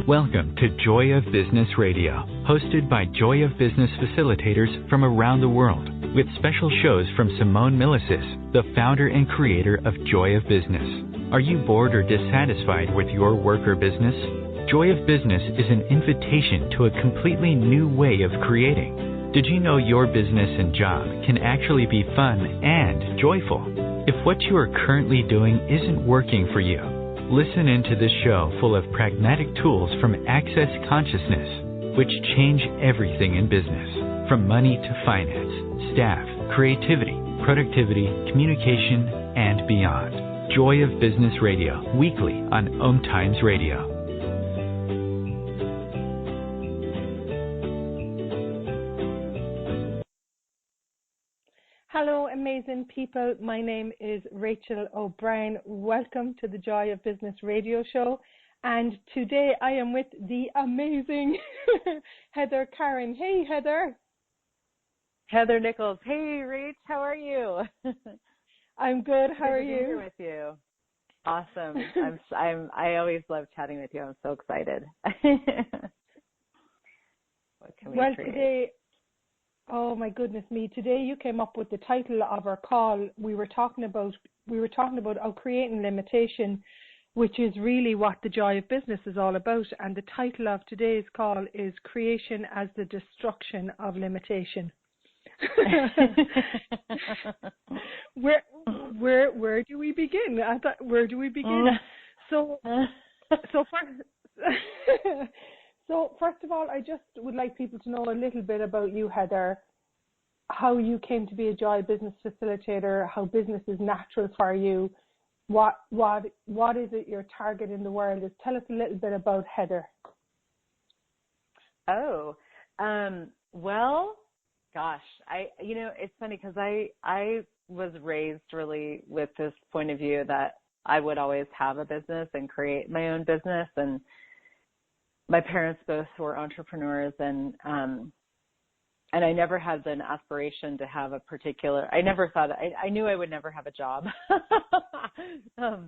Welcome to Joy of Business Radio, hosted by Joy of Business facilitators from around the world, with special shows from Simone Milasas, the founder and creator of Joy of Business. Are you bored or dissatisfied with your work or business? Joy of Business is an invitation to a completely new way of creating. Did you know your business and job can actually be fun and joyful? If what you are currently doing isn't working for you, listen into this show full of pragmatic tools from Access Consciousness, which change everything in business, from money to finance, staff, creativity, productivity, communication, and beyond. Joy of Business Radio, weekly on OMTimes Radio. Hello, amazing people. My name is Rachael O'Brien. Welcome to the Joy of Business radio show. And today I am with the amazing Heather Karen. Hey, Heather. Heather Nichols. Hey, Rach. How are you? I'm good. How are you? Good to be here with you. Awesome. I always love chatting with you. I'm so excited. What can we create? Today, oh my goodness me! Today you came up with the title of our call. We were talking about creating limitation, which is really what the Joy of Business is all about. And the title of today's call is "Creation as the Destruction of Limitation." Where do we begin? Where do we begin? So first of all, I just would like people to know a little bit about you, Heather, how you came to be a Joy Business Facilitator, how business is natural for you, what is it your target in the world is. Tell us a little bit about Heather. Oh, well, gosh, it's funny because I was raised really with this point of view that I would always have a business and create my own business, and my parents both were entrepreneurs, and I never had an aspiration to have a particular. I never thought I knew I would never have a job. I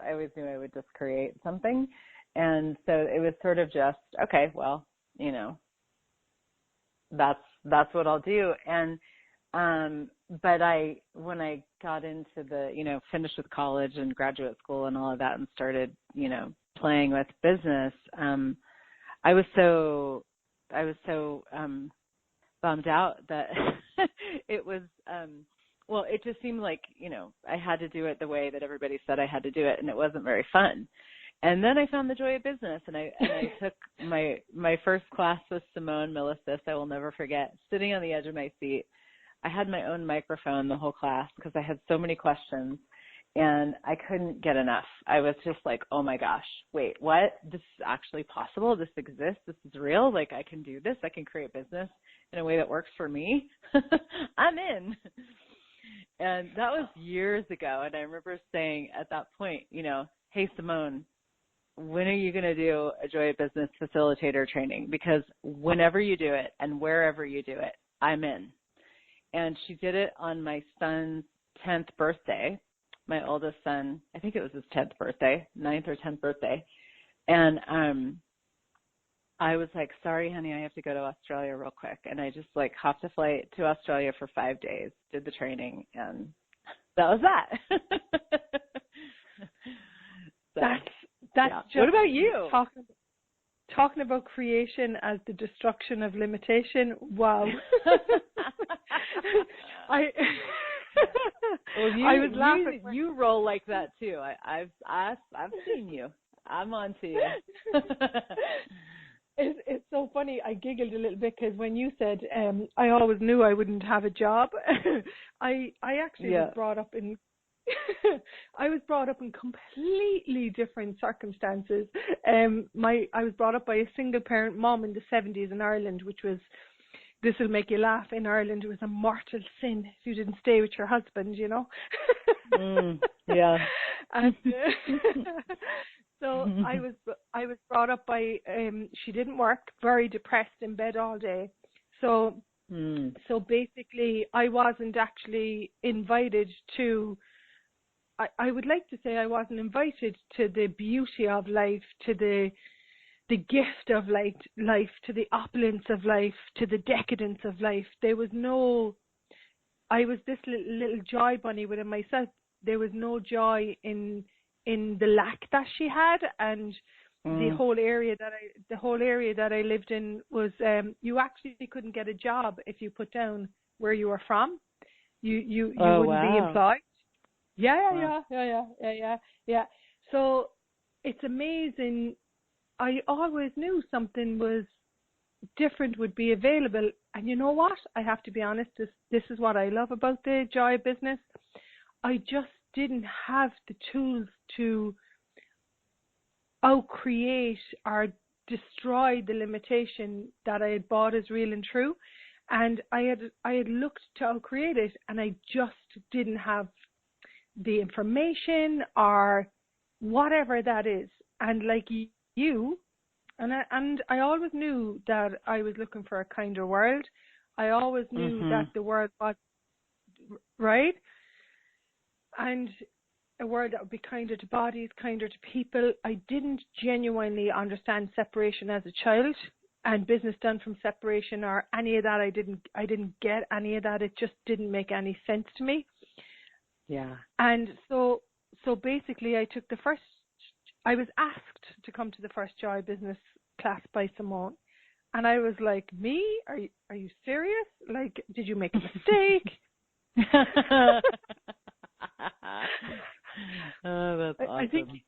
always knew I would just create something, and so it was sort of just okay. Well, that's what I'll do, and but when I got into the finished with college and graduate school and all of that, and started playing with business, I was so bummed out that it was it just seemed like I had to do it the way that everybody said I had to do it, and it wasn't very fun. And then I found the Joy of Business, and I took my first class with Simone Milasas. I will never forget, sitting on the edge of my seat. I had my own microphone the whole class because I had so many questions. And I couldn't get enough. I was just like, oh my gosh, wait, what? This is actually possible? This exists? This is real? Like, I can do this? I can create business in a way that works for me? I'm in. And that was years ago. And I remember saying at that point, hey, Simone, when are you going to do a Joy of Business Facilitator training? Because whenever you do it and wherever you do it, I'm in. And she did it on my son's 10th birthday. My oldest son, I think it was his 10th birthday, 9th or 10th birthday. And I was like, sorry, honey, I have to go to Australia real quick. And I just hopped a flight to Australia for 5 days, did the training, and that was that. That's yeah. just, what about you? Talking about creation as the destruction of limitation. Wow. Well, I was laughing. You roll like that too. I've seen you. I'm on to you. It's so funny. I giggled a little bit because when you said I always knew I wouldn't have a job, I actually was brought up in I was brought up in completely different circumstances. I was brought up by a single parent mom in the 70s in Ireland, which was, this will make you laugh, in Ireland it was a mortal sin if you didn't stay with your husband, Yeah. And so I was brought up by she didn't work, very depressed, in bed all day. So basically I wasn't actually invited to I would like to say I wasn't invited to the beauty of life, to the gift of life, to the opulence of life, to the decadence of life. There was no, I was this little joy bunny within myself. There was no joy in the lack that she had, and the whole area that I lived in was you actually couldn't get a job if you put down where you were from. You wouldn't be employed. Yeah. So it's amazing. I always knew something was different would be available. And you know what? I have to be honest, this is what I love about the joy of business. I just didn't have the tools to outcreate or destroy the limitation that I had bought as real and true. And I had looked to outcreate it, and I just didn't have the information or whatever that is. And like you, and I always knew that I was looking for a kinder world. I always knew that the world was right, and a world that would be kinder to bodies, kinder to people. I didn't genuinely understand separation as a child, and business done from separation or any of that. I didn't get any of that. It just didn't make any sense to me. Yeah. And so basically I was asked to come to the first Joy Business class by Simone. And I was like, me? Are you serious? Like, did you make a mistake? Oh, that's awesome.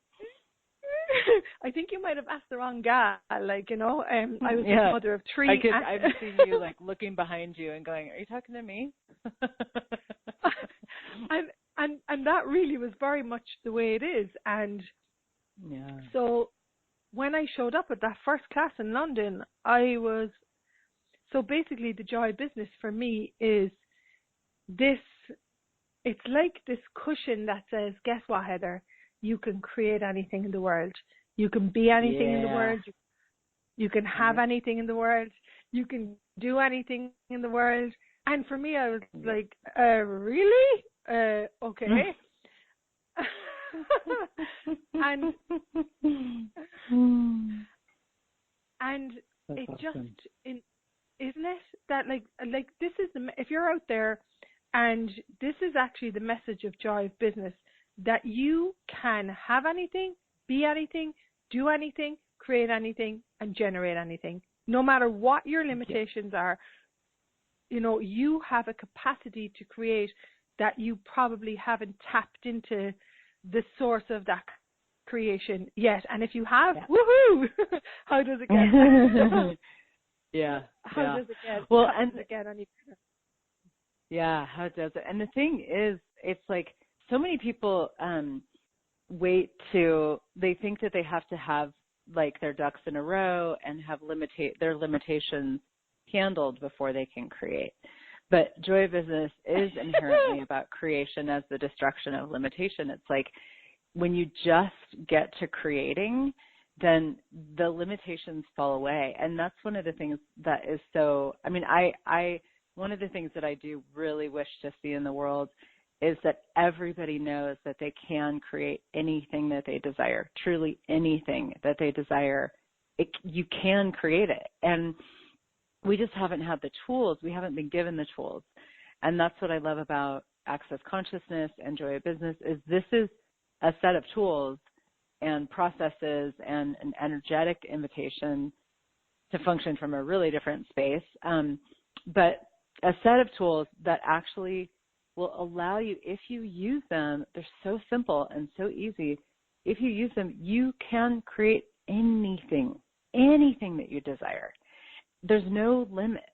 I think you might have asked the wrong guy. Like, I was the mother of three. I've seen you like looking behind you and going, "Are you talking to me?" and that really was very much the way it is. And so when I showed up at that first class in London, so basically the Joy Business for me is this. It's like this cushion that says, guess what, Heather? You can create anything in the world. You can be anything in the world. You can have anything in the world. You can do anything in the world. And for me, I was like, really? Okay. and That's it awesome. isn't it that like this is if you're out there, and this is actually the message of Joy of Business, that you can have anything, be anything, do anything, create anything, and generate anything. No matter what your limitations are, you have a capacity to create that you probably haven't tapped into the source of that creation yet. And if you have, woohoo! How does it get? How does it get? Well, how does it get any better? Yeah, how does it? And the thing is, it's like so many people they think that they have to have like their ducks in a row and have their limitations handled before they can create. But Joy of Business is inherently about creation as the destruction of limitation. It's like when you just get to creating, then the limitations fall away. And that's one of the things that is so, one of the things that I do really wish to see in the world is that everybody knows that they can create anything that they desire, truly anything that they desire. You can create it. And we just haven't had the tools. We haven't been given the tools. And that's what I love about Access Consciousness and Joy of Business is this is a set of tools and processes and an energetic invitation to function from a really different space. But a set of tools that actually will allow you, if you use them, they're so simple and so easy. If you use them, you can create anything that you desire. There's no limit.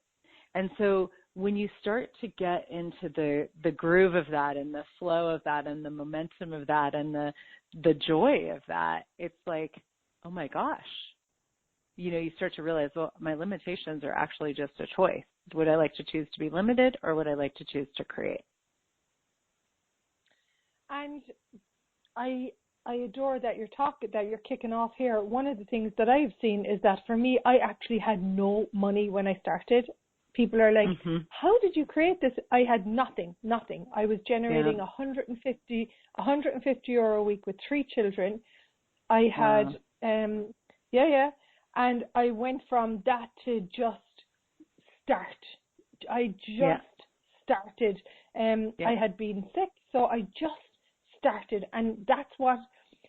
And so when you start to get into the groove of that and the flow of that and the momentum of that and the joy of that, it's like, oh my gosh. You start to realize, well, my limitations are actually just a choice. Would I like to choose to be limited or would I like to choose to create? And I adore that you're kicking off here. One of the things that I've seen is that for me, I actually had no money when I started. People are like, how did you create this? I had nothing. I was generating 150 euro a week with 3 children. I had, and I went from that to just start. I just started. I had been sick, so I just started, and that's what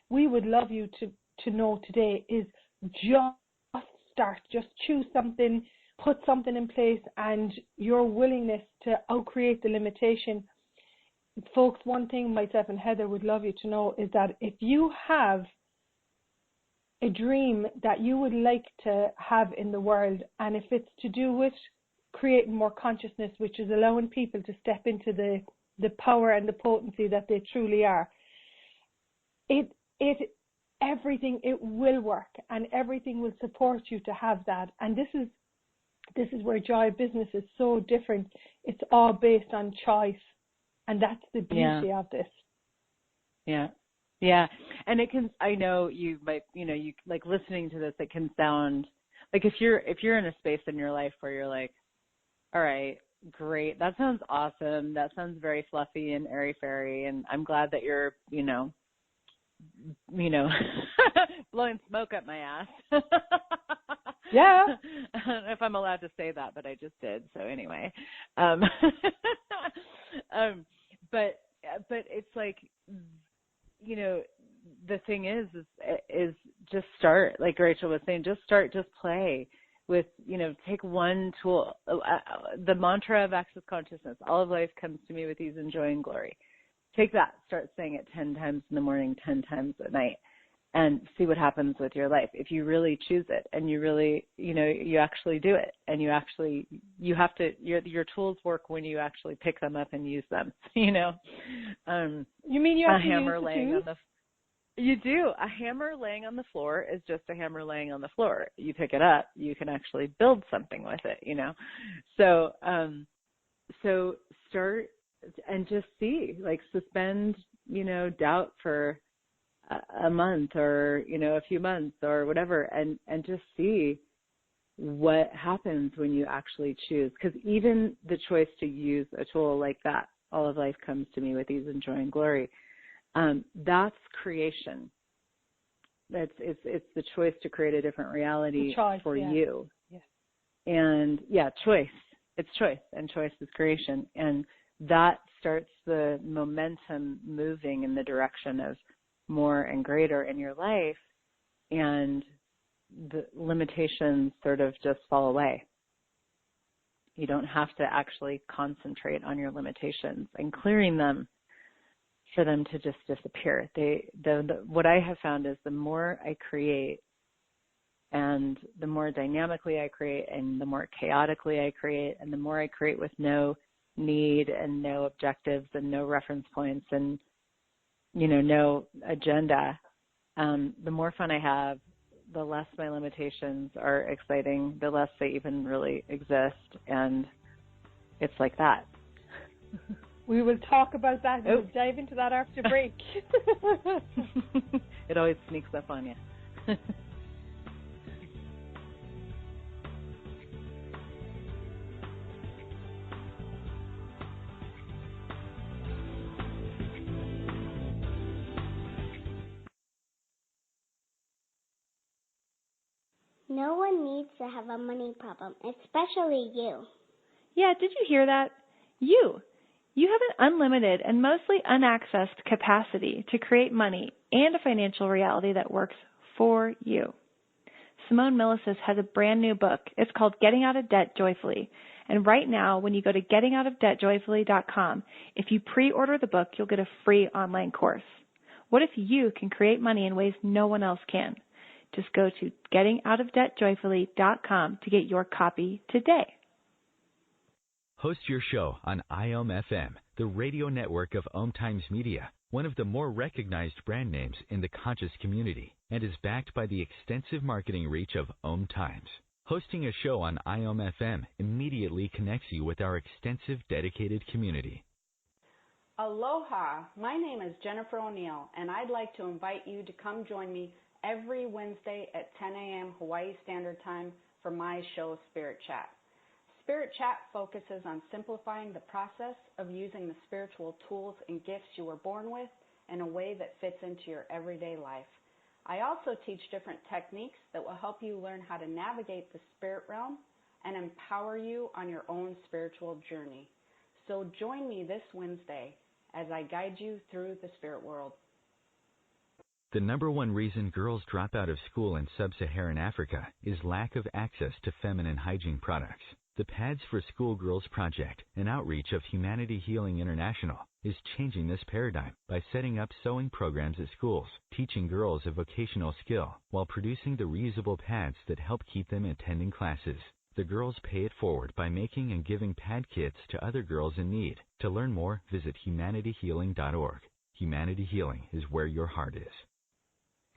we would love you to know today is just start. Just choose something, put something in place, and your willingness to outcreate the limitation. Folks, one thing myself and Heather would love you to know is that if you have a dream that you would like to have in the world, and if it's to do with creating more consciousness, which is allowing people to step into the power and the potency that they truly are, everything will work, and everything will support you to have that. And this is where Joy of Business is so different. It's all based on choice, and that's the beauty of this. Yeah. And it can, I know you might, you like listening to this, it can sound like if you're in a space in your life where you're like, all right, great, that sounds awesome. That sounds very fluffy and airy-fairy. And I'm glad that you're, blowing smoke up my ass. Yeah. I don't know if I'm allowed to say that, but I just did. So anyway, but it's like, the thing is just start, like Rachael was saying, just start, just play with, take one tool. The mantra of access consciousness, all of life comes to me with ease and joy and glory. Take that, start saying it 10 times in the morning, 10 times at night, and see what happens with your life. If you really choose it and you really, you actually do it, and you have to, your tools work when you actually pick them up and use them, You mean you have a to hammer use laying on the You do. A hammer laying on the floor is just a hammer laying on the floor. You pick it up, you can actually build something with it, So, so start and just see, like suspend, doubt for a month or, a few months or whatever, and just see what happens when you actually choose. Because even the choice to use a tool like that, all of life comes to me with ease and joy and glory, that's creation. It's the choice to create a different reality for you. Yes. And choice. It's choice, and choice is creation. And that starts the momentum moving in the direction of more and greater in your life, and the limitations sort of just fall away. You don't have to actually concentrate on your limitations and clearing them for them to just disappear. What I have found is the more I create, and the more dynamically I create, and the more chaotically I create, and the more I create with no need and no objectives and no reference points and, no agenda, the more fun I have, the less my limitations are exciting, the less they even really exist. And it's like that. We will talk about that. We'll dive into that after break. It always sneaks up on you. No one needs to have a money problem, especially you. Yeah, did you hear that? You have an unlimited and mostly unaccessed capacity to create money and a financial reality that works for you. Simone Milasas has a brand new book. It's called Getting Out of Debt Joyfully. And right now, when you go to gettingoutofdebtjoyfully.com, if you pre-order the book, you'll get a free online course. What if you can create money in ways no one else can? Just go to gettingoutofdebtjoyfully.com to get your copy today. Host your show on IOM-FM, the radio network of OMTimes Media, one of the more recognized brand names in the conscious community, and is backed by the extensive marketing reach of OMTimes. Hosting a show on IOM-FM immediately connects you with our extensive dedicated community. Aloha, my name is Jennifer O'Neill, and I'd like to invite you to come join me every Wednesday at 10 a.m. Hawaii Standard Time for my show, Spirit Chat. Spirit Chat focuses on simplifying the process of using the spiritual tools and gifts you were born with in a way that fits into your everyday life. I also teach different techniques that will help you learn how to navigate the spirit realm and empower you on your own spiritual journey. So join me this Wednesday as I guide you through the spirit world. The number one reason girls drop out of school in sub-Saharan Africa is lack of access to feminine hygiene products. The Pads for Schoolgirls Project, an outreach of Humanity Healing International, is changing this paradigm by setting up sewing programs at schools, teaching girls a vocational skill, while producing the reusable pads that help keep them attending classes. The girls pay it forward by making and giving pad kits to other girls in need. To learn more, visit humanityhealing.org. Humanity Healing is where your heart is.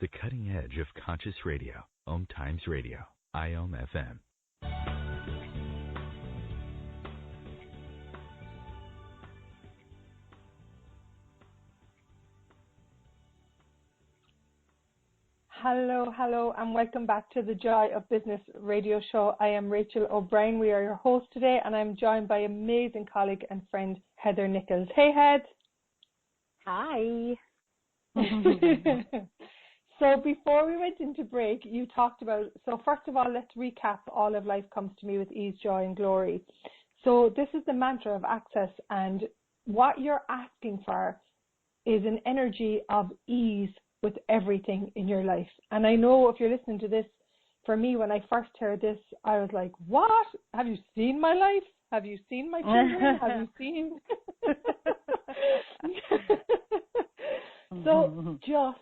The cutting edge of conscious radio, OMTimes Radio, IOM FM. Hello, and welcome back to the Joy of Business radio show. I am Rachael O'Brien. We are your host today, and I'm joined by amazing colleague and friend, Heather Nichols. Hey, Head. Hi. So before we went into break, you talked about, so first of all, let's recap all of life comes to me with ease, joy, and glory. So this is the mantra of access, and what you're asking for is an energy of ease with everything in your life. And I know if you're listening to this, for me, when I first heard this, I was like, what? Have you seen my life? Have you seen my children? Have you seen? So just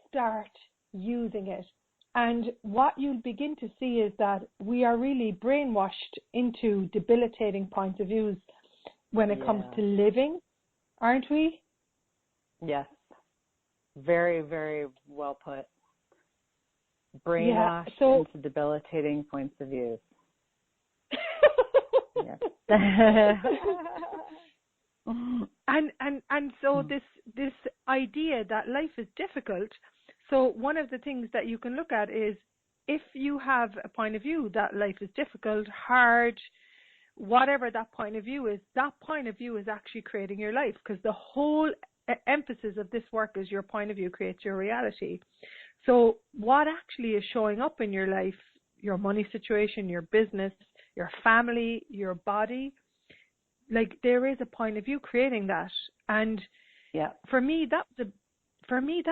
start using it. And what you'll begin to see is that we are really brainwashed into debilitating points of views when it comes to living, aren't we? Yes. Very, very well put. Brainwashed into debilitating points of view. And so this idea that life is difficult. So one of the things that you can look at is if you have a point of view that life is difficult, hard, whatever that point of view is actually creating your life, because the whole emphasis of this work is your point of view creates your reality. So what actually is showing up in your life, your money situation, your business, your family, your body, like there is a point of view creating that. And for me that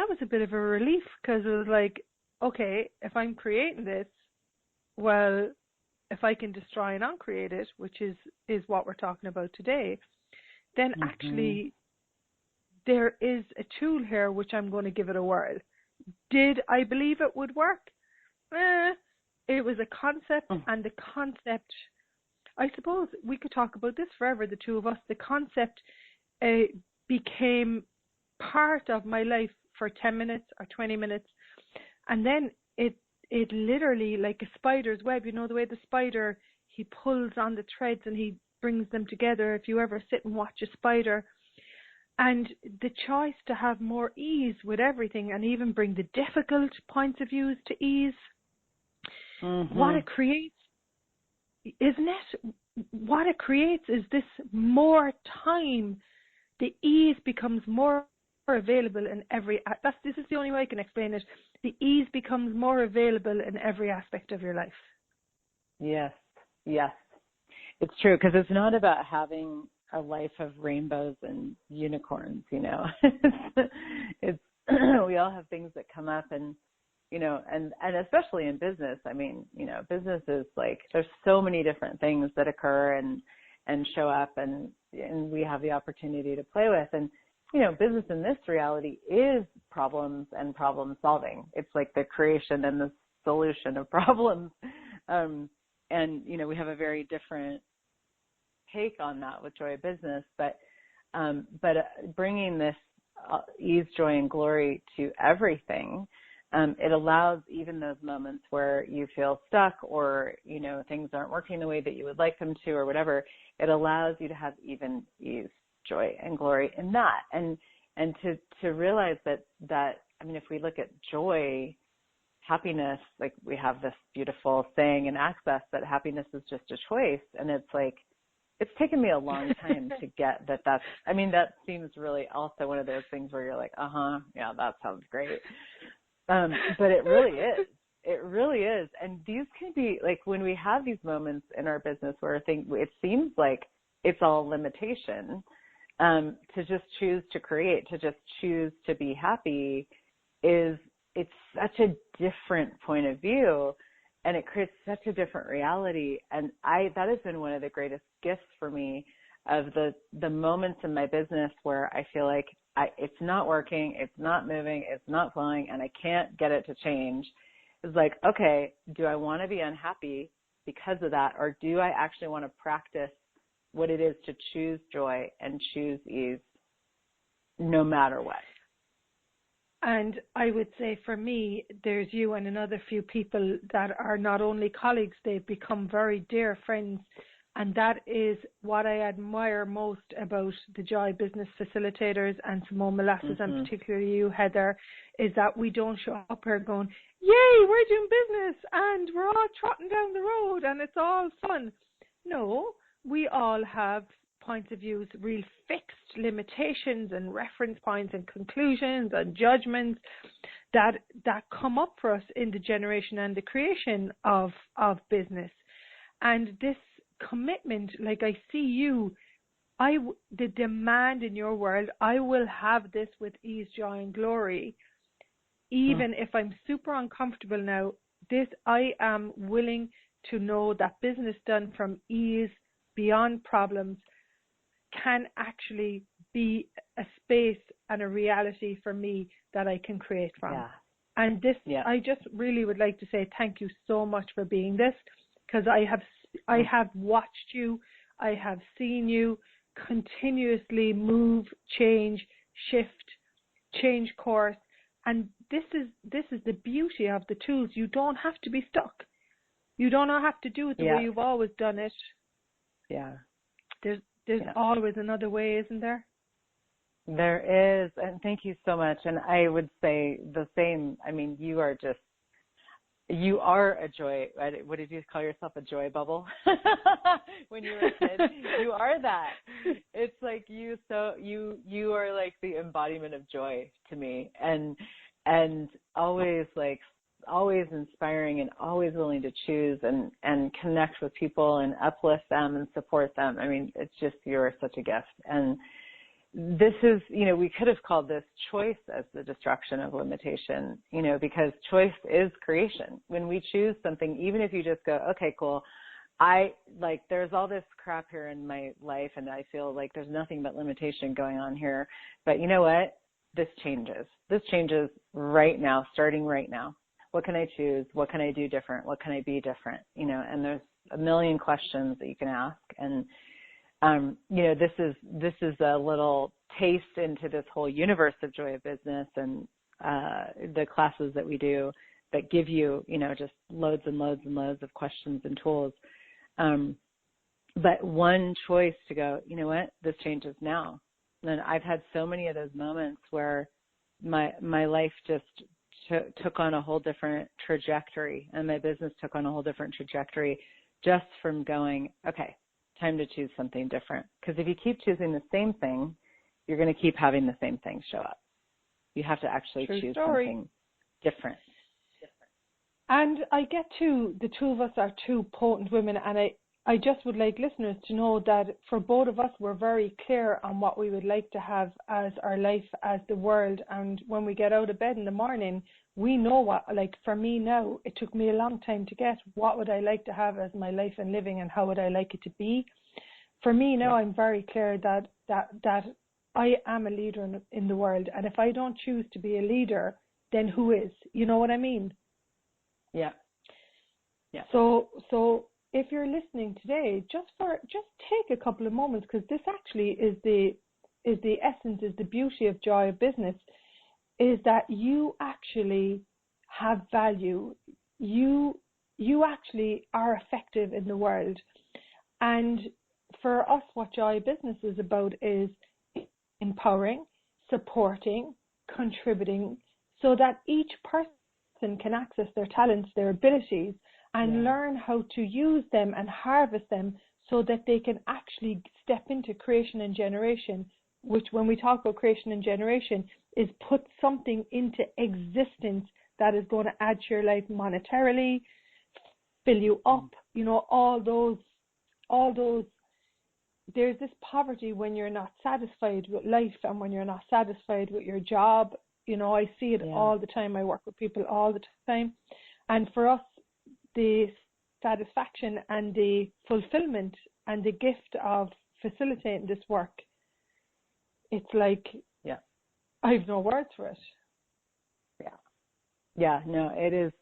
was a bit of a relief, because it was like, okay, if I'm creating this, well, if I can destroy and uncreate it, which is what we're talking about today, then actually there is a tool here which I'm going to give it a whirl. Did I believe it would work? It was a concept, and the concept, I suppose we could talk about this forever, the two of us. The concept became part of my life for 10 minutes or 20 minutes. And then it literally, like a spider's web, you know, the way the spider, he pulls on the threads and he brings them together. If you ever sit and watch a spider, and the choice to have more ease with everything and even bring the difficult points of views to ease, what it creates, isn't it? What it creates is this more time. The ease becomes more available in every, this is the only way I can explain it. The ease becomes more available in every aspect of your life. Yes. It's true, because it's not about having a life of rainbows and unicorns, you know. it's we all have things that come up, and you know, and especially in business. I mean, you know, business is like there's so many different things that occur and show up, and we have the opportunity to play with. And you know, business in this reality is problems and problem solving. It's like the creation and the solution of problems. And you know, we have a very different take on that with Joy of Business, but bringing this ease, joy, and glory to everything, it allows even those moments where you feel stuck or, you know, things aren't working the way that you would like them to or whatever, it allows you to have even ease, joy, and glory in that. And to realize that, I mean, if we look at joy, happiness, like we have this beautiful saying in Access that happiness is just a choice. And it's like, it's taken me a long time to get that. That seems really also one of those things where you're like, yeah, that sounds great. But it really is. It really is. And these can be like when we have these moments in our business where it seems like it's all limitation, to just choose to create, to just choose to be happy it's such a different point of view, and it creates such a different reality. And that has been one of the greatest gifts for me of the moments in my business where I feel like it's not working, it's not moving, it's not flowing, and I can't get it to change. It's like, okay, do I want to be unhappy because of that, or do I actually want to practice what it is to choose joy and choose ease no matter what? And I would say for me, there's you and another few people that are not only colleagues, they've become very dear friends. And that is what I admire most about the Joy Business Facilitators and Simone Molasses, and particularly you, Heather, is that we don't show up here going, yay, we're doing business and we're all trotting down the road and it's all fun. No, we all have points of views, real fixed limitations and reference points and conclusions and judgments that come up for us in the generation and the creation of business. And this commitment, like I see you, the demand in your world, I will have this with ease, joy and glory. Even if I'm super uncomfortable now, I am willing to know that business done from ease, beyond problems, can actually be a space and a reality for me that I can create from. Yeah. And I just really would like to say thank you so much for being this, because I have watched you, I have seen you continuously move, change, shift, change course, and this is the beauty of the tools. You don't have to be stuck. You don't have to do it the way you've always done it. Yeah. There's always another way, isn't there? There is, and thank you so much. And I would say the same. I mean, you are a joy. What did you call yourself? A joy bubble? When you were a kid, you are that. It's like you are like the embodiment of joy to me, and always inspiring and always willing to choose and connect with people and uplift them and support them. I mean, it's just, you're such a gift. And this is, we could have called this choice as the destruction of limitation, because choice is creation. When we choose something, even if you just go, okay, cool, there's all this crap here in my life and I feel like there's nothing but limitation going on here. But you know what? This changes. This changes right now, starting right now. What can I choose? What can I do different? What can I be different? And there's a million questions that you can ask. And, this is a little taste into this whole universe of Joy of Business and the classes that we do that give you, just loads and loads and loads of questions and tools. But one choice to go, you know what, this changes now. And I've had so many of those moments where my life just took on a whole different trajectory, and my business took on a whole different trajectory just from going, okay, time to choose something different. Because if you keep choosing the same thing, you're going to keep having the same thing show up. You have to actually choose something different. And I get to, the two of us are two potent women, and I just would like listeners to know that for both of us, we're very clear on what we would like to have as our life, as the world. And when we get out of bed in the morning, we know what, like for me now, it took me a long time to get what would I like to have as my life and living and how would I like it to be. For me now, I'm very clear that I am a leader in the world. And if I don't choose to be a leader, then who is? You know what I mean? Yeah. Yeah. So if you're listening today, just take a couple of moments, because this actually is the essence, is the beauty of Joy of Business, is that you actually have value. You actually are effective in the world. And for us, what Joy of Business is about is empowering, supporting, contributing, so that each person and can access their talents, their abilities, and learn how to use them and harvest them so that they can actually step into creation and generation, which when we talk about creation and generation is put something into existence that is going to add to your life monetarily, fill you up, you know, all those, there's this poverty when you're not satisfied with life and when you're not satisfied with your job. You know, I see it all the time. I work with people all the time. And for us, the satisfaction and the fulfillment and the gift of facilitating this work, it's like, I have no words for it. Yeah, no, it is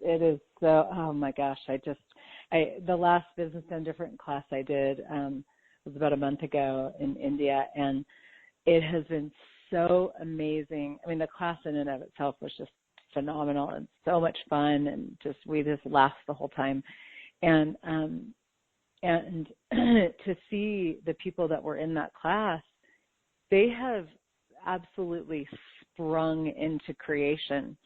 so, oh my gosh, the last Business Done Different class I did was about a month ago in India, and it has been so amazing. I mean, the class in and of itself was just phenomenal and so much fun, and we just laughed the whole time. And to see the people that were in that class, they have absolutely sprung into creation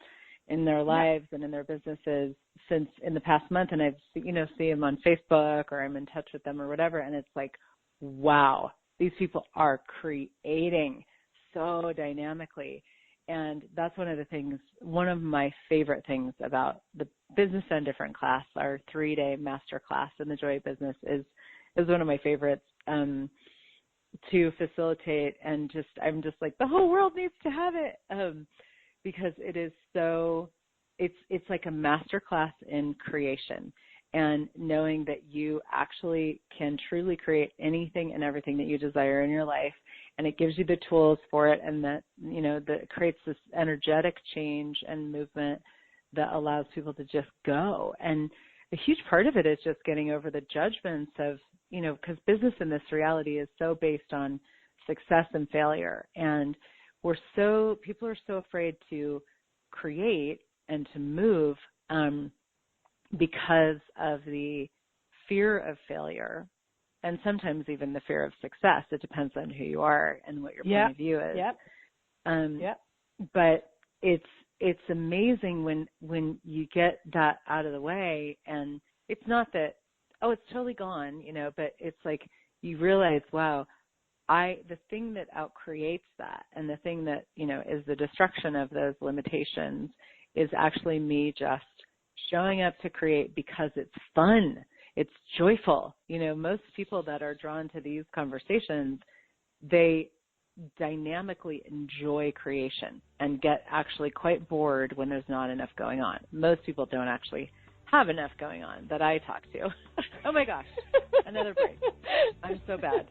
in their lives and in their businesses since in the past month. And I've, you know, see them on Facebook or I'm in touch with them or whatever. And it's like, wow, these people are creating so dynamically. And that's one of my favorite things about the Business Done Different class, our 3-day master class in the Joy of Business is one of my favorites to facilitate. And I'm just like, the whole world needs to have it. Because it is so, it's like a master class in creation and knowing that you actually can truly create anything and everything that you desire in your life. And it gives you the tools for it. And that, you know, that creates this energetic change and movement that allows people to just go. And a huge part of it is just getting over the judgments of, you know, because business in this reality is so based on success and failure. And people are so afraid to create and to move because of the fear of failure and sometimes even the fear of success. It depends on who you are and what your point of view is. But it's amazing when you get that out of the way, and it's not that, it's totally gone, you know, but it's like you realize, wow, the thing that outcreates that and the thing that, you know, is the destruction of those limitations is actually me just showing up to create because it's fun. It's joyful. You know, most people that are drawn to these conversations, they dynamically enjoy creation and get actually quite bored when there's not enough going on. Most people don't actually have enough going on that I talk to. Oh my gosh, another break. I'm so bad.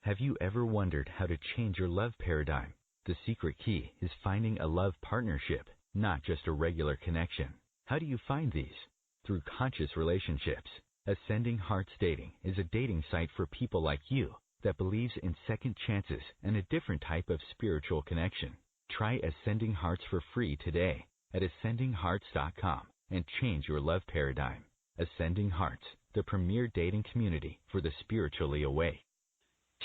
Have you ever wondered how to change your love paradigm? The secret key is finding a love partnership, not just a regular connection. How do you find these? Through conscious relationships. Ascending Hearts Dating is a dating site for people like you that believes in second chances and a different type of spiritual connection. Try Ascending Hearts for free today at ascendinghearts.com and change your love paradigm. Ascending Hearts, the premier dating community for the spiritually awake.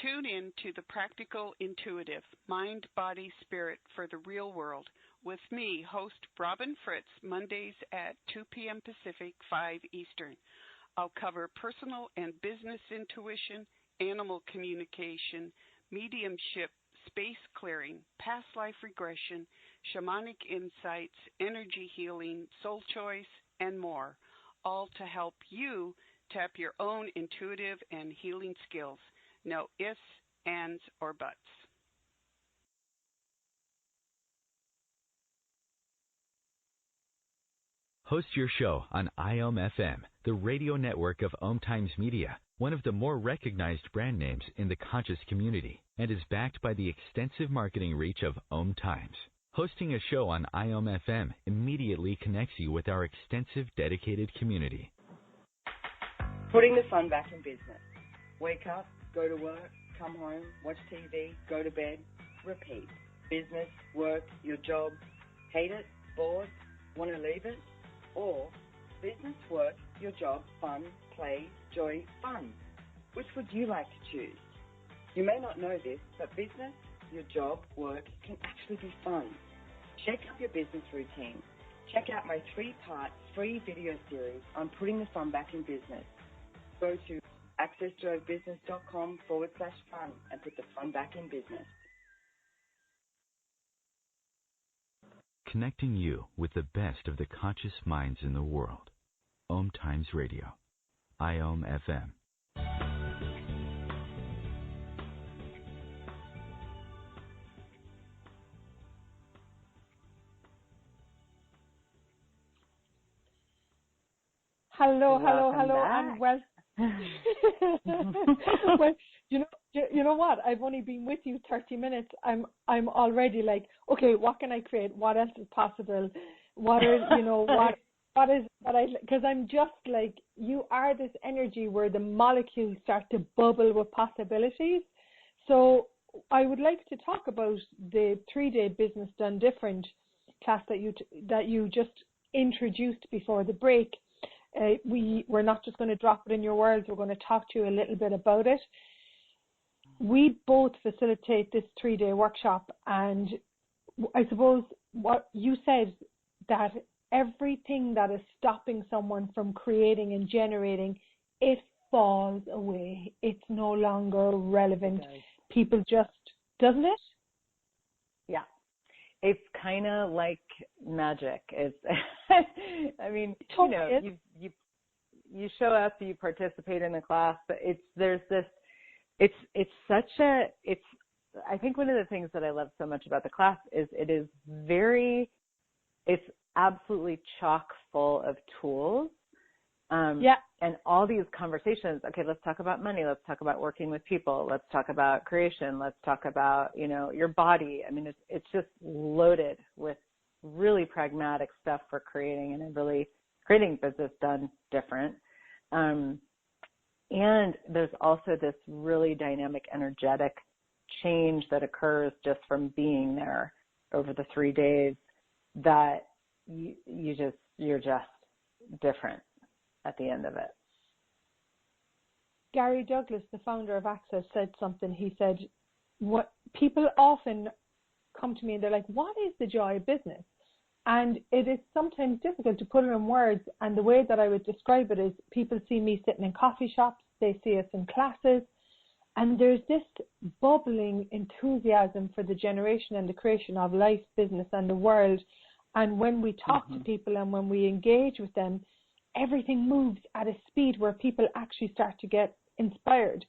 Tune in to the Practical Intuitive, Mind, Body, Spirit for the Real World with me, host Robin Fritz, Mondays at 2 p.m. Pacific, 5 Eastern. I'll cover personal and business intuition, animal communication, mediumship, space clearing, past life regression, shamanic insights, energy healing, soul choice, and more, all to help you tap your own intuitive and healing skills. No ifs, ands, or buts. Host your show on IOM-FM, the radio network of OMTimes Media, one of the more recognized brand names in the conscious community, and is backed by the extensive marketing reach of OMTimes. Hosting a show on IOM-FM immediately connects you with our extensive dedicated community. Putting the fun back in business. Wake up, go to work, come home, watch TV, go to bed, repeat. Business, work, your job. Hate it? bored, want to leave it? Or business, work, your job, fun, play, joy, fun? Which would you like to choose? You may not know this, but business, your job, work can actually be fun. Shake up your business routine. Check out my 3-part free video series on putting the fun back in business. Go to accessjoybusiness.com/fun and put the fun back in business. Connecting you with the best of the conscious minds in the world. OMTimes Radio. IOM FM. Hello, Welcome and well. Well, you know what? I've only been with you 30 minutes. I'm already like, okay, what can I create? What else is possible? What is, because I'm just like, you are this energy where the molecules start to bubble with possibilities. So I would like to talk about the 3-day Business Done Different class that you just introduced before the break. We're not just going to drop it in your words. We're going to talk to you a little bit about it. We both facilitate this 3-day workshop, and I suppose what you said, that everything that is stopping someone from creating and generating, it falls away. It's no longer relevant. People just, doesn't it? Yeah. It's kind of like magic. It's, I mean, you show up, you participate in the class, but I think one of the things that I love so much about the class is it's absolutely chock full of tools. And all these conversations, okay, let's talk about money. Let's talk about working with people. Let's talk about creation. Let's talk about, your body. I mean, it's just loaded with really pragmatic stuff for creating and really creating business done different. And there's also this really dynamic, energetic change that occurs just from being there over the 3 days that you're just different at the end of it. Gary Douglas, the founder of Access, said something. He said, what people often come to me and they're like, what is the joy of business? And it is sometimes difficult to put it in words. And the way that I would describe it is, people see me sitting in coffee shops, they see us in classes, and there's this bubbling enthusiasm for the generation and the creation of life, business, and the world. And when we talk to people and when we engage with them, everything moves at a speed where people actually start to get inspired.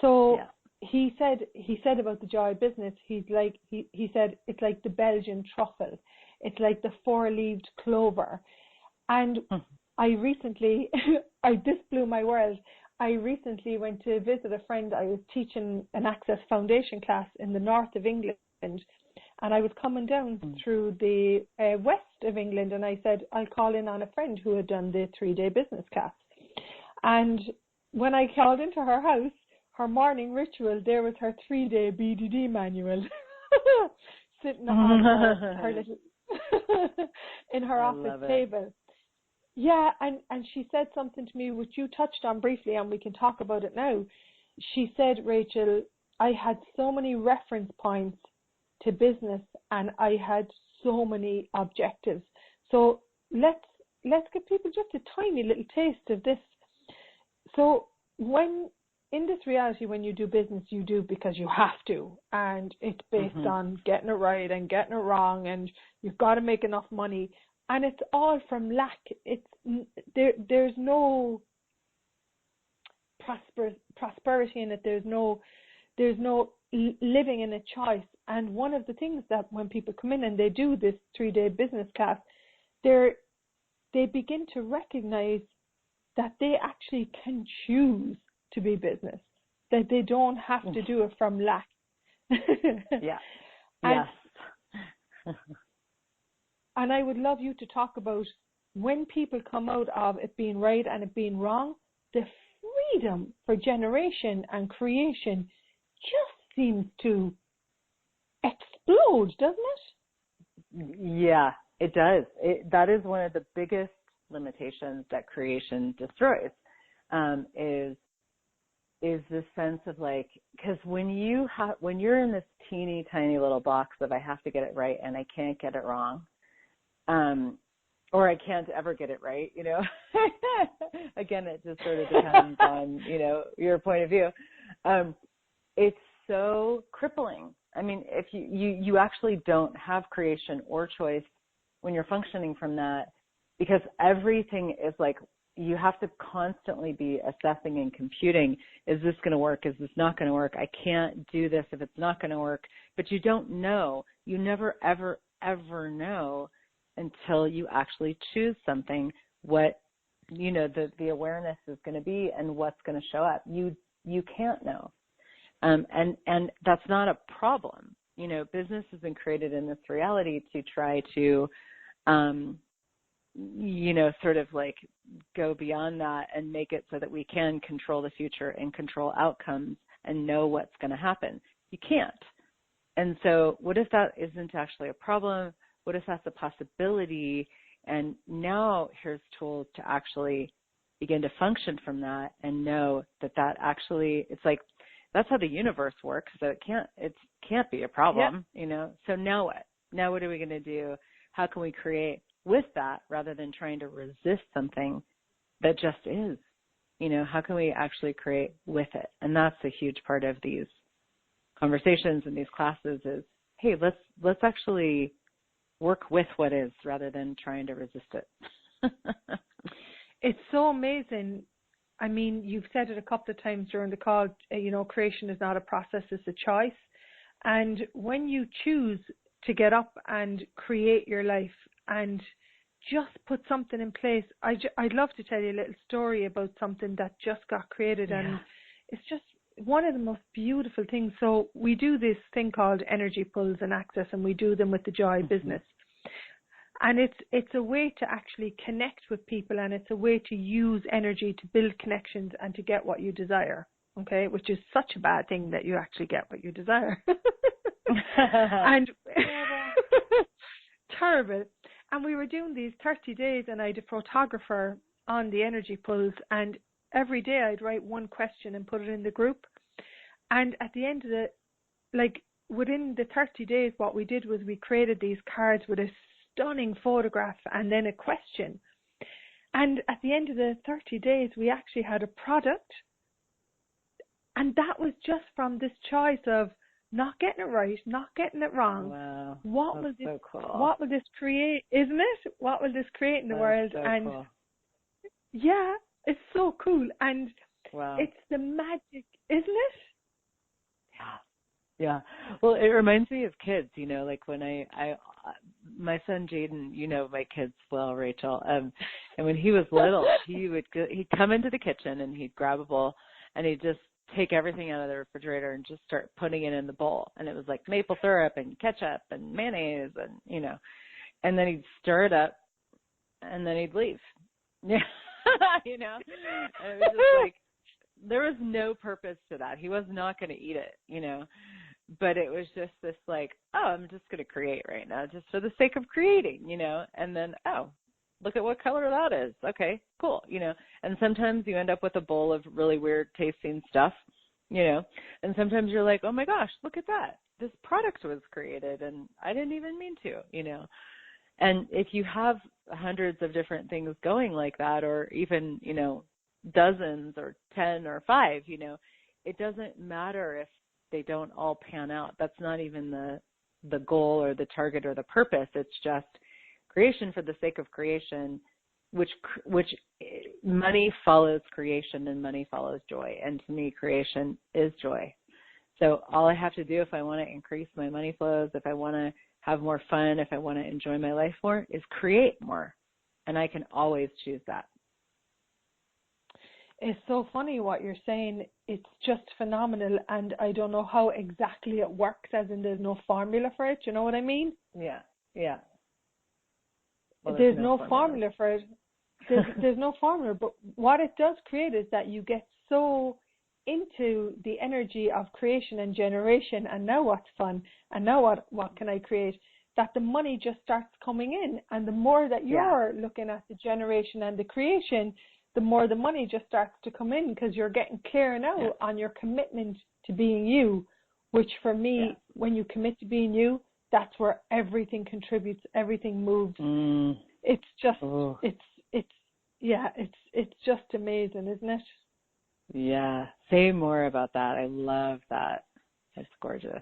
So he said about the joy of business, he said it's like the Belgian truffle. It's like the 4-leaved clover. And I recently, this blew my world. I recently went to visit a friend. I was teaching an Access Foundation class in the north of England, and I was coming down through the west of England, and I said, I'll call in on a friend who had done the 3-day business class. And when I called into her house, her morning ritual, there was her 3-day BDD manual sitting on her little in her office table. Yeah, and she said something to me which you touched on briefly, and we can talk about it now. She said, Rachel, I had so many reference points to business, and I had so many objectives. So let's give people just a tiny little taste of this. So when in this reality, when you do business, you do because you have to, and it's based on getting it right and getting it wrong, and you've got to make enough money, and it's all from lack. There's no prosperity in it. There's no living in a choice. And one of the things that when people come in and they do this 3-day business class, they begin to recognize that they actually can choose to be business, that they don't have to do it from lack. And I would love you to talk about when people come out of it being right and it being wrong, the freedom for generation and creation just seems to explode, doesn't it? Yeah, It does. That is one of the biggest limitations that creation destroys, is this sense of like, because when you're in this teeny tiny little box of I have to get it right and I can't get it wrong, or I can't ever get it right, you know. Again, it just sort of depends on, you know, your point of view. It's so crippling. I mean, if you actually don't have creation or choice when you're functioning from that, because everything is like, you have to constantly be assessing and computing, is this going to work? Is this not going to work? I can't do this if it's not going to work. But you don't know. You never, ever, ever know until you actually choose something, what, you know, the awareness is going to be and what's going to show up. You can't know. And that's not a problem. You know, business has been created in this reality to try to, you know, sort of like go beyond that and make it so that we can control the future and control outcomes and know what's going to happen. You can't. And so what if that isn't actually a problem? What if that's a possibility? And now here's tools to actually begin to function from that and know that actually, it's like, that's how the universe works. So it can't be a problem, you know? So now what? Now what are we going to do? How can we create with that rather than trying to resist something that just is? You know, how can we actually create with it? And that's a huge part of these conversations and these classes is, hey, let's actually work with what is rather than trying to resist it. It's so amazing. I mean, you've said it a couple of times during the call, you know, creation is not a process, it's a choice. And when you choose to get up and create your life and just put something in place, I'd love to tell you a little story about something that just got created. And it's just one of the most beautiful things. So we do this thing called energy pulls and access, and we do them with the Joy business. And it's a way to actually connect with people, and it's a way to use energy to build connections and to get what you desire, okay, which is such a bad thing that you actually get what you desire. And terrible. And we were doing these 30 days, and I had a photographer on the energy pulls, and every day I'd write one question and put it in the group. And at the end of within the 30 days, what we did was we created these cards with a stunning photograph and then a question. And at the end of the 30 days, we actually had a product. And that was just from this choice of not getting it right, not getting it wrong. Wow. What That's will this, so cool. What will this create, isn't it? What will this create in the world? So and cool. Yeah, it's so cool. And wow. It's the magic, isn't it? Yeah. Well, it reminds me of kids, you know, like when my son Jaden, you know, my kids well, Rachel, and when he was little, he'd come into the kitchen and he'd grab a bowl and he'd just take everything out of the refrigerator and just start putting it in the bowl. And it was like maple syrup and ketchup and mayonnaise and, you know, and then he'd stir it up and then he'd leave. Yeah. You know, and it was just like, there was no purpose to that. He was not going to eat it, you know, but it was just this like, oh, I'm just going to create right now just for the sake of creating, you know, and then, oh, look at what color that is. Okay, cool, you know, and sometimes you end up with a bowl of really weird tasting stuff, you know, and sometimes you're like, oh my gosh, look at that. This product was created and I didn't even mean to, you know. And if you have hundreds of different things going like that, or even, you know, dozens or 10 or 5, you know, it doesn't matter if they don't all pan out. That's not even the goal or the target or the purpose. It's just creation for the sake of creation, which money follows creation and money follows joy. And to me, creation is joy. So all I have to do if I want to increase my money flows, if I want to have more fun, if I want to enjoy my life more, is create more. And I can always choose that. It's so funny what you're saying. It's just phenomenal, and I don't know how exactly it works, as in there's no formula for it. You know what I mean? Yeah, yeah. Well, there's no formula for it. There's no formula, but what it does create is that you get so into the energy of creation and generation, and now what's fun, and now what can I create? that the money just starts coming in. And the more that you're looking at the generation and the creation, the more the money just starts to come in, because you're getting clear now on your commitment to being you, which for me, when you commit to being you, that's where everything contributes, everything moves. It's just, it's just amazing, isn't it? Yeah. Say more about that. I love that. It's gorgeous.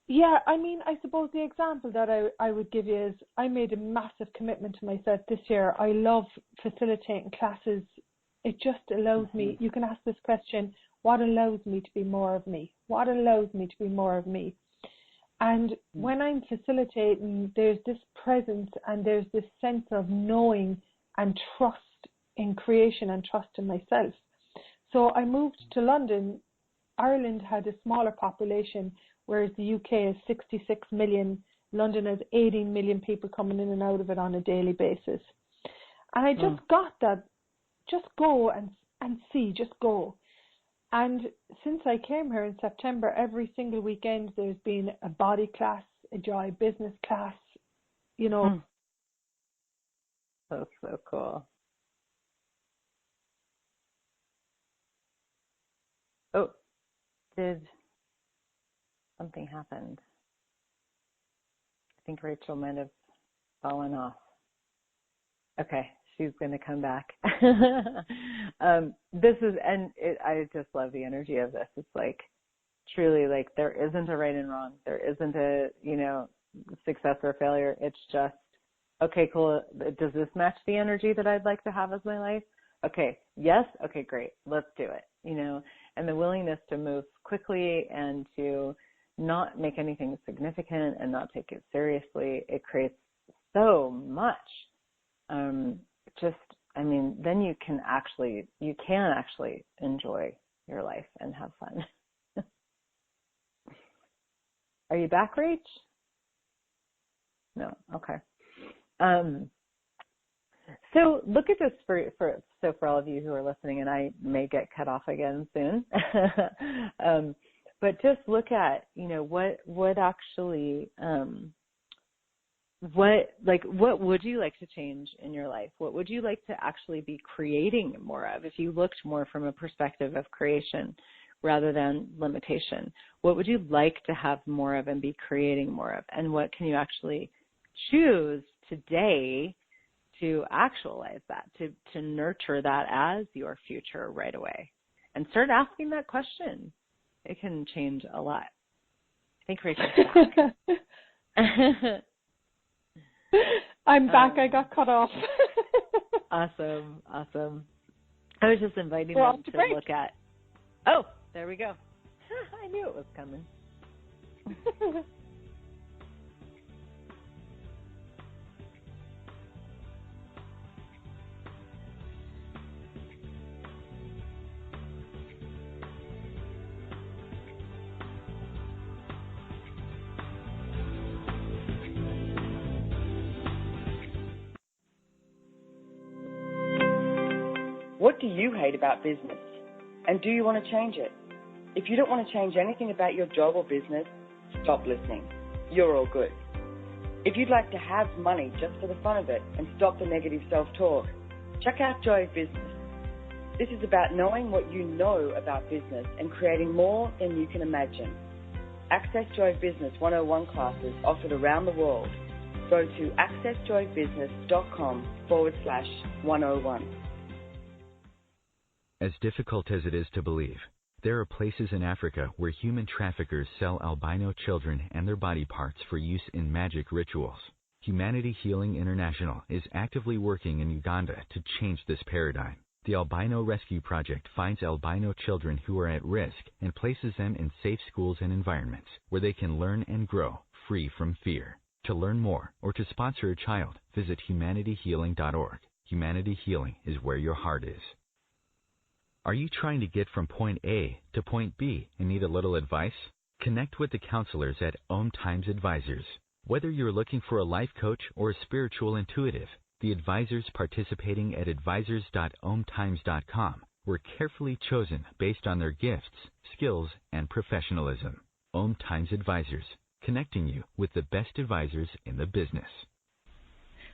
Yeah, I mean, I suppose the example that I would give you is I made a massive commitment to myself this year. I love facilitating classes. It just allows me, you can ask this question, what allows me to be more of me? What allows me to be more of me? And when I'm facilitating, there's this presence and there's this sense of knowing and trust in creation and trust in myself. So I moved to London. Ireland had a smaller population, whereas the UK is 66 million. London has 18 million people coming in and out of it on a daily basis. And I just got that, just go and see, just go. And since I came here in September, every single weekend there's been a body class, a joy business class, you know. That's so cool. Oh, did something happen? I think Rachel might have fallen off. Okay, she's going to come back. I just love the energy of this. It's like, truly, like, there isn't a right and wrong. There isn't a, success or failure. It's just, okay, cool. Does this match the energy that I'd like to have as my life? Okay, yes. Okay, great. Let's do it. And the willingness to move quickly and to not make anything significant and not take it seriously, it creates so much. Then you can actually enjoy your life and have fun. Are you back, Rach? No. Okay. So look at this for all of you who are listening, and I may get cut off again soon. But just look at, what actually, what would you like to change in your life? What would you like to actually be creating more of if you looked more from a perspective of creation rather than limitation? What would you like to have more of and be creating more of? And what can you actually choose today to actualize that, to nurture that as your future right away? And start asking that question. It can change a lot. I think Rachel's back. I'm back. I got cut off. Awesome. I was just inviting them to look at. Oh, there we go. I knew it was coming. What do you hate about business? And do you want to change it? If you don't want to change anything about your job or business, stop listening. You're all good. If you'd like to have money just for the fun of it and stop the negative self-talk, check out Joy of Business. This is about knowing what you know about business and creating more than you can imagine. Access Joy of Business 101 classes offered around the world. Go to accessjoyofbusiness.com/101. As difficult as it is to believe, there are places in Africa where human traffickers sell albino children and their body parts for use in magic rituals. Humanity Healing International is actively working in Uganda to change this paradigm. The Albino Rescue Project finds albino children who are at risk and places them in safe schools and environments where they can learn and grow free from fear. To learn more or to sponsor a child, visit humanityhealing.org. Humanity Healing is where your heart is. Are you trying to get from point A to point B and need a little advice? Connect with the counselors at OMTimes Advisors. Whether you're looking for a life coach or a spiritual intuitive, the advisors participating at advisors.omtimes.com were carefully chosen based on their gifts, skills, and professionalism. OMTimes Advisors. connecting you with the best advisors in the business.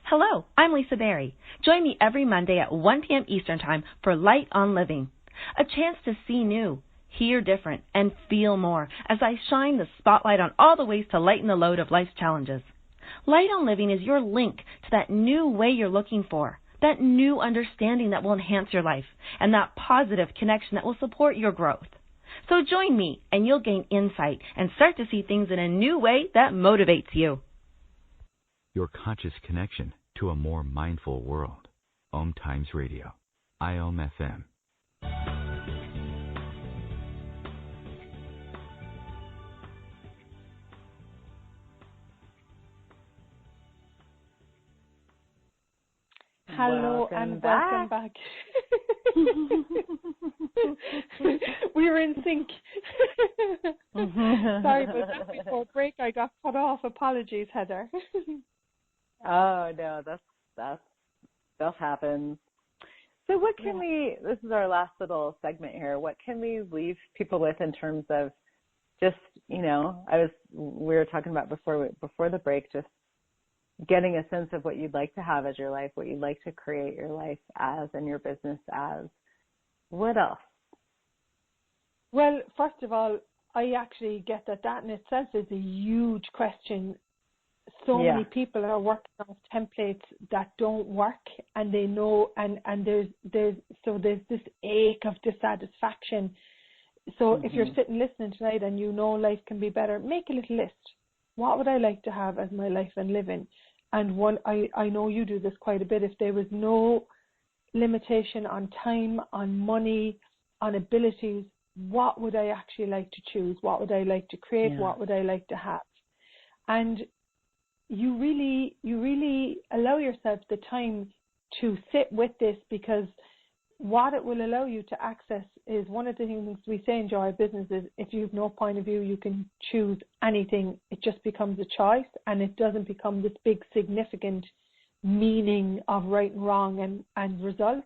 Hello, I'm Lisa Berry. Join me every Monday at 1 p.m. Eastern Time for Light on Living, a chance to see new, hear different, and feel more as I shine the spotlight on all the ways to lighten the load of life's challenges. Light on Living is your link to that new way you're looking for, that new understanding that will enhance your life, and that positive connection that will support your growth. So join me, and you'll gain insight and start to see things in a new way that motivates you. Your conscious connection to a more mindful world. OMTimes Radio. IOM FM. Hello and welcome back. We were in sync. Sorry, but just before break I got cut off. Apologies, Heather. Oh no, that happens. So what can we? This is our last little segment here. What can we leave people with in terms of just, we were talking about before the break, just getting a sense of what you'd like to have as your life, what you'd like to create your life as and your business as. What else? Well, first of all, I actually get that in itself is a huge question. So many people are working on templates that don't work, and they know, and there's this ache of dissatisfaction. So if you're sitting listening tonight and you know life can be better, make a little list. What would I like to have as my life and living? And one, I know you do this quite a bit. If there was no limitation on time, on money, on abilities, what would I actually like to choose? What would I like to create? What would I like to have? And you really allow yourself the time to sit with this, because what it will allow you to access is one of the things we say in Joy Business is if you have no point of view, you can choose anything. It just becomes a choice, and it doesn't become this big significant meaning of right and wrong and result.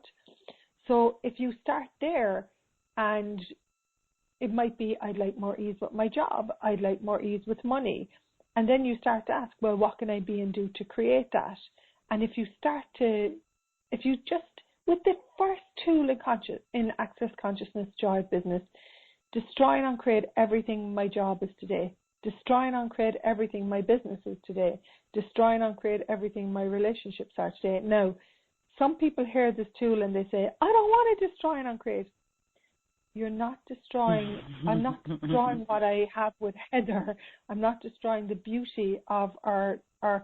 So if you start there, and it might be, I'd like more ease with my job, I'd like more ease with money. And then you start to ask, well, what can I be and do to create that? And if you just, with the first tool in Access Consciousness Joy Business, destroy and uncreate everything my job is today. Destroy and uncreate everything my business is today. Destroy and uncreate everything my relationships are today. Now, some people hear this tool and they say, I don't want to destroy and uncreate. You're not destroying, I'm not destroying what I have with Heather. I'm not destroying the beauty of our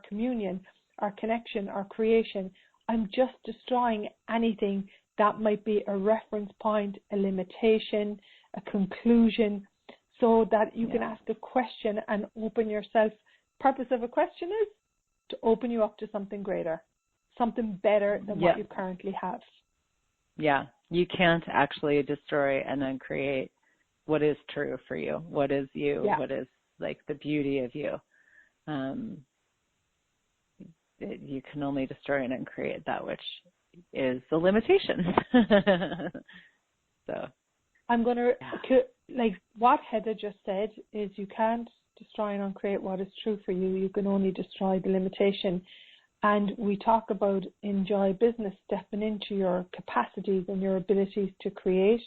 communion, our connection, our creation. I'm just destroying anything that might be a reference point, a limitation, a conclusion, so that you can ask a question and open yourself. Purpose of a question is to open you up to something greater, something better than what you currently have. Yeah. You can't actually destroy and then create what is true for you, what is you, what is like the beauty of you. You can only destroy and uncreate that which is the limitation. So I'm going to, like what Heather just said is you can't destroy and uncreate what is true for you. You can only destroy the limitation. And we talk about in Joy Business stepping into your capacities and your abilities to create.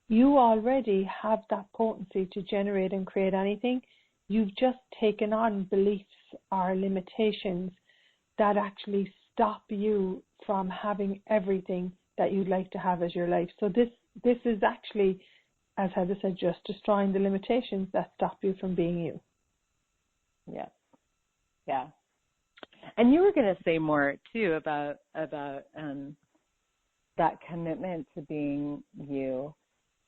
You already have that potency to generate and create anything. You've just taken on beliefs or limitations that actually stop you from having everything that you'd like to have as your life. So this is actually, as Heather said, just destroying the limitations that stop you from being you. Yeah. Yeah. And you were going to say more too about that commitment to being you.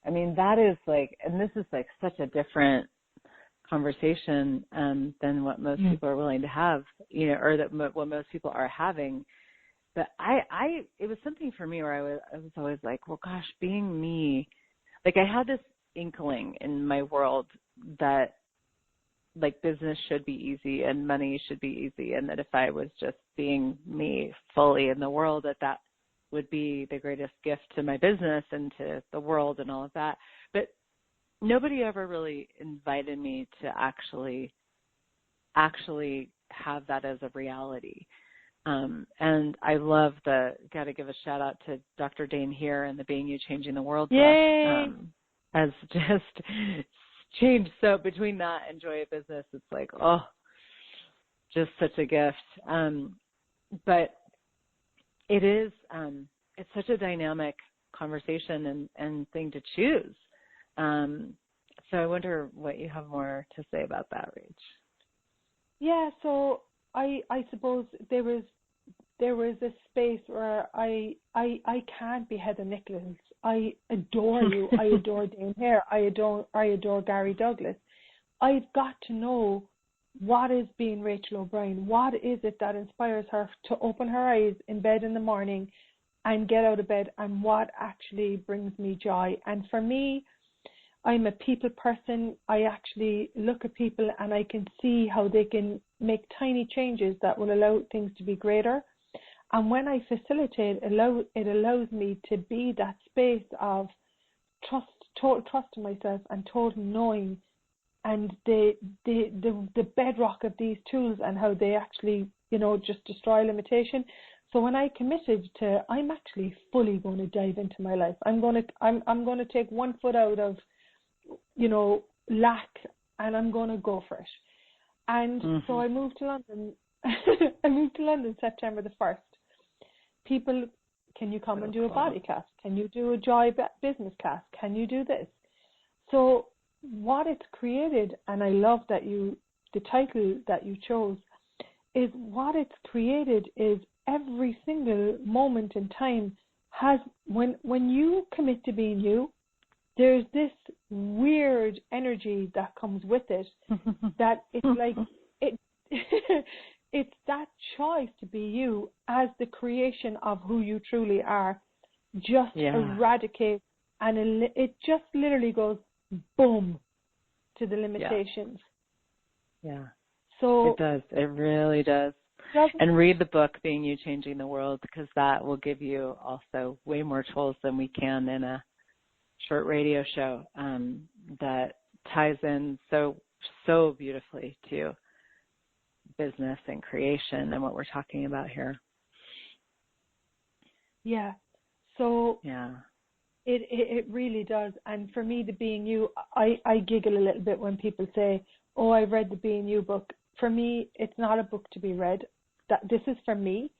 I mean, that is like, and this is like such a different conversation than what most people are willing to have, or what most people are having. But it was something for me where I was always like, well, gosh, being me, like I had this inkling in my world that like business should be easy and money should be easy, and that if I was just being me fully in the world, that would be the greatest gift to my business and to the world and all of that. But nobody ever really invited me to actually actually have that as a reality. And I love got to give a shout out to Dr. Dane here and the Being You Changing the World book, has just changed. So between that and Joy of Business, it's like, oh, just such a gift. But it is, it's such a dynamic conversation and thing to choose. So I wonder what you have more to say about that, Rach. Yeah, so I suppose there was a space where I can't be Heather Nichols. I adore you. I adore Dane Hare. I adore Gary Douglas. I've got to know what is being Rachael O'Brien. What is it that inspires her to open her eyes in bed in the morning and get out of bed, and what actually brings me joy? And for me, I'm a people person. I actually look at people and I can see how they can make tiny changes that will allow things to be greater. And when I facilitate, it allows me to be that space of total trust in myself and total knowing, and the bedrock of these tools and how they actually, just destroy limitation. So when I committed to, I'm actually fully going to dive into my life. I'm going to take 1 foot out of, lack, and I'm going to go for it. And so I moved to London. I moved to London September the 1st. People, can you come and do a body class? Can you do a Joy business class? Can you do this? So what it's created, and I love that the title that you chose, is what it's created is every single moment in time has, when you commit to being you, there's this weird energy that comes with it that it's like it's that choice to be you as the creation of who you truly are just eradicates, and it just literally goes boom to the limitations. Yeah. So it does. It really does. And read the book, Being You Changing the World, because that will give you also way more tools than we can in a short radio show, that ties in so beautifully to business and creation and what we're talking about here. Yeah. So it really does. And for me, the Being You, I giggle a little bit when people say, oh, I read the Being You book. For me, it's not a book to be read. This is for me.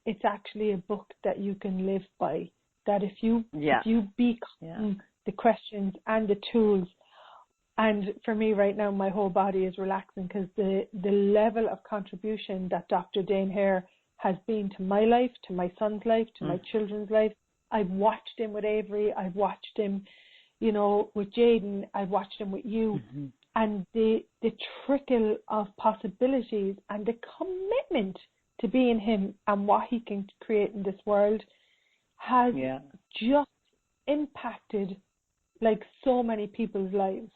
It's actually a book that you can live by. That if you become the questions and the tools, and for me right now, my whole body is relaxing because the level of contribution that Dr. Dane Hare has been to my life, to my son's life, to my children's life. I've watched him with Avery. I've watched him, with Jaden. I've watched him with you. And the trickle of possibilities and the commitment to being him and what he can create in this world has just impacted like so many people's lives,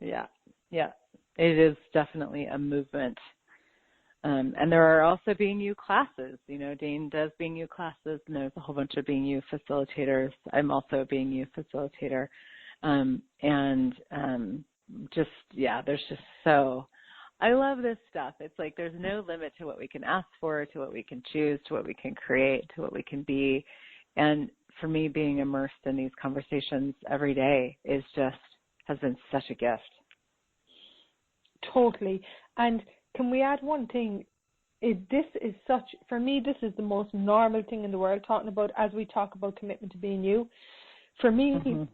Yeah. It is definitely a movement. And there are also Being You classes. Dane does Being You classes, and there's a whole bunch of Being You facilitators. I'm also a Being You facilitator. There's just I love this stuff. It's like there's no limit to what we can ask for, to what we can choose, to what we can create, to what we can be. And for me, being immersed in these conversations every day has been such a gift. Totally. And can we add one thing? For me, this is the most normal thing in the world, talking about, as we talk about commitment to being you. For me,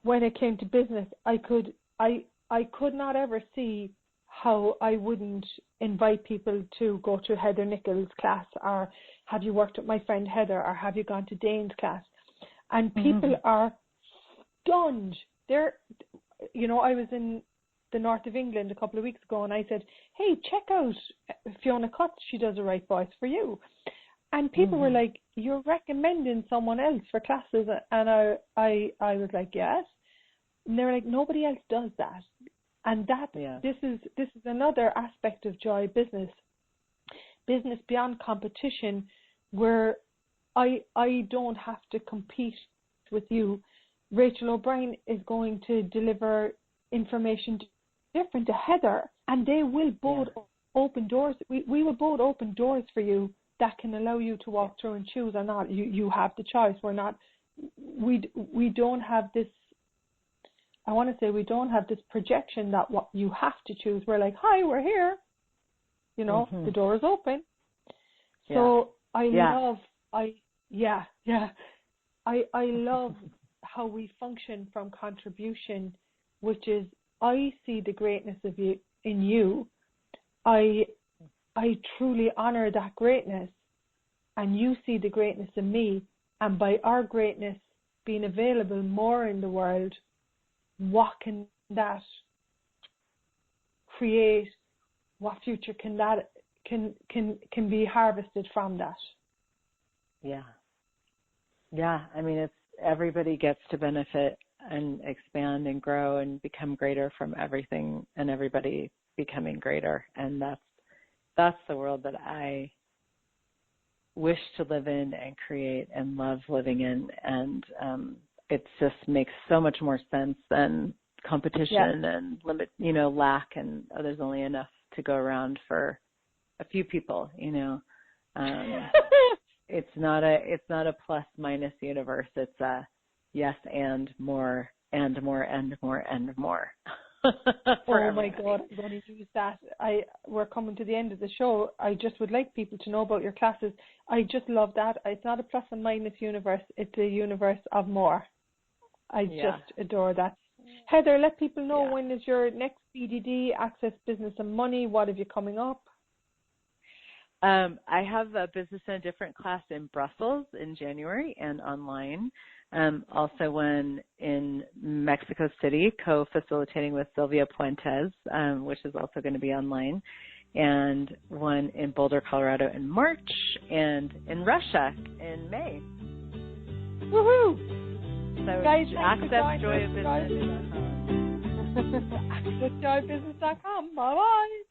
when it came to business, I could not ever see how I wouldn't invite people to go to Heather Nichols' class, or have you worked with my friend Heather, or have you gone to Dane's class? And people are stunned. I was in the north of England a couple of weeks ago, and I said, hey, check out Fiona Cutts. She does a right voice for you. And people were like, you're recommending someone else for classes? And I was like, yes. And they were like, nobody else does that. And this is another aspect of Joy business beyond competition, where I don't have to compete with you. Rachael O'Brien is going to deliver information different to Heather, And they will both open doors. We will both open doors for you that can allow you to walk through and choose or not. You have the choice. We don't have this, I want to say we don't have this projection that what you have to choose. We're like, hi, we're here. You know, the door is open. So I love how we function from contribution, which is I see the greatness of you in you. I truly honor that greatness, and you see the greatness in me. And by our greatness being available more in the world, what can that create? What future can that can be harvested from that? Yeah. I mean, it's everybody gets to benefit and expand and grow and become greater from everything and everybody becoming greater. And that's the world that I wish to live in and create and love living in. And it just makes so much more sense than competition and limit, lack, and there's only enough to go around for a few people, It's not a plus minus universe. It's a yes and more and more and more and more. Oh my God, I'm going to use that. We're coming to the end of the show. I just would like people to know about your classes. I just love that. It's not a plus and minus universe. It's a universe of more. I just adore that. Heather, let people know when is your next BDD, Access Business and Money. What have you coming up? I have a Business in a Different class in Brussels in January and online. Also one in Mexico City, co-facilitating with Sylvia Puentes, which is also going to be online, and one in Boulder, Colorado in March, and in Russia in May. Woohoo! So guys, accessjoyofbusiness.com. accessjoyofbusiness.com. Bye-bye.